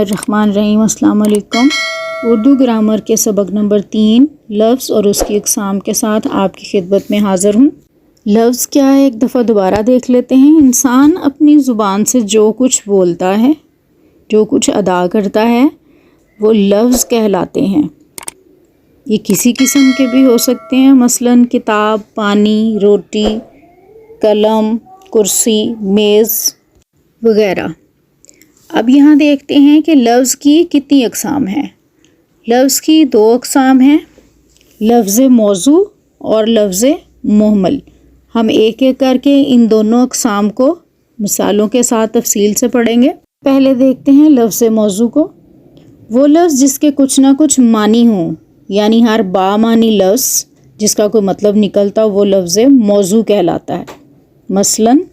बिस्मिल्लाहिर्रहमानिर्रहीम। अस्सलाम वालेकुम। उर्दू ग्रामर के सबक नंबर 3 लफ्ज़ और उसकी अक़साम के साथ आपकी खिदमत में हाज़िर हूँ। लफ्ज़ क्या है, एक दफ़ा दोबारा देख लेते हैं। इंसान अपनी ज़ुबान से जो कुछ बोलता है, जो कुछ अदा करता है, वो लफ्ज़ कहलाते हैं। ये किसी किस्म के भी हो सकते हैं, मसलन किताब, पानी, रोटी, कलम, कुर्सी, मेज़ वगैरह। अब यहाँ देखते हैं कि लफ्ज़ की कितनी अक़साम हैं। लफ्ज़ की 2 अक़साम हैं, लफ्ज़ मौजू और लफ्ज़ मुहमल। हम एक एक करके इन दोनों अक़साम को मिसालों के साथ तफसील से पढ़ेंगे। पहले देखते हैं लफ्ज़ मौजू को। वो लफ्ज़ जिसके कुछ ना कुछ मानी हों, यानी हर बामानी लफ्ज़ जिसका कोई मतलब निकलता, वो लफ्ज़ मौजू कहलाता है। मसलन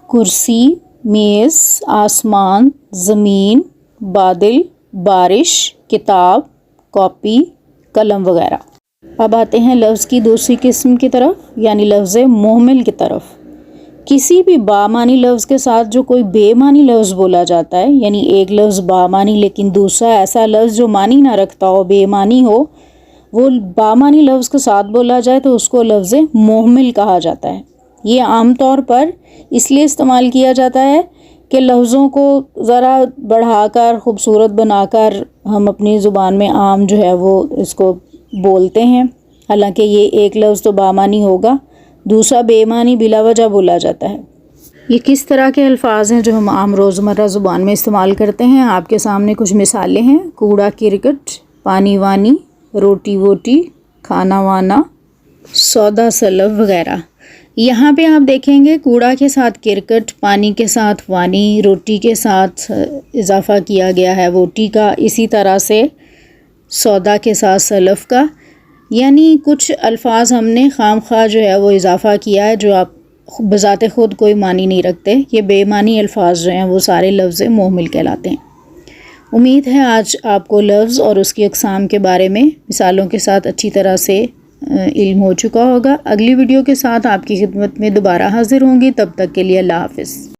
कुर्सी, मेज़, आसमान, ज़मीन, बादल, बारिश, किताब, कॉपी, कलम वगैरह। अब आते हैं लफ्ज़ की दूसरी किस्म की तरफ, यानी लफ्ज़ मुहमल की तरफ। किसी भी बामानी लफ्ज़ के साथ जो कोई बेमानी लफ्ज़ बोला जाता है, यानी एक लफ्ज़ बामानी लेकिन दूसरा ऐसा लफ्ज़ जो मानी ना रखता हो, बेमानी हो, वो बामानी लफ्ज़ के साथ बोला जाए तो उसको लफ्ज़ मुहमल कहा जाता है। ये आम तौर पर इसलिए इस्तेमाल किया जाता है कि लफ्ज़ों को ज़रा बढ़ाकर ख़ूबसूरत बनाकर हम अपनी ज़ुबान में आम जो है वो इसको बोलते हैं। हालांकि ये एक लफ्ज़ तो बामानी होगा, दूसरा बेमानी बिला वजह बोला जाता है। ये किस तरह के अल्फाज हैं जो हम आम रोज़मर्रा ज़ुबान में इस्तेमाल करते हैं। आपके सामने कुछ मिसालें हैं। कूड़ा किरकट, पानी वानी, रोटी वोटी, खाना वाना, सौदा सलब वगैरह। यहाँ पे आप देखेंगे कूड़ा के साथ किरकट, पानी के साथ वानी, रोटी के साथ इजाफ़ा किया गया है वोटी का, इसी तरह से सौदा के साथ सलफ़ का। यानी कुछ अल्फाज हमने खामखा जो है वो इजाफ़ा किया है जो आप बज़ाते ख़ुद कोई मानी नहीं रखते। ये बेमानी अल्फाज जो हैं वो सारे लफ्ज़ मुहमल कहलाते हैं। उम्मीद है आज आपको लफ्ज़ और उसकी अक़साम के बारे में मिसालों के साथ अच्छी तरह से इल्म हो चुका होगा। अगली वीडियो के साथ आपकी खिदमत में दोबारा हाज़िर होंगी। तब तक के लिए अल्लाह हाफ़िज़।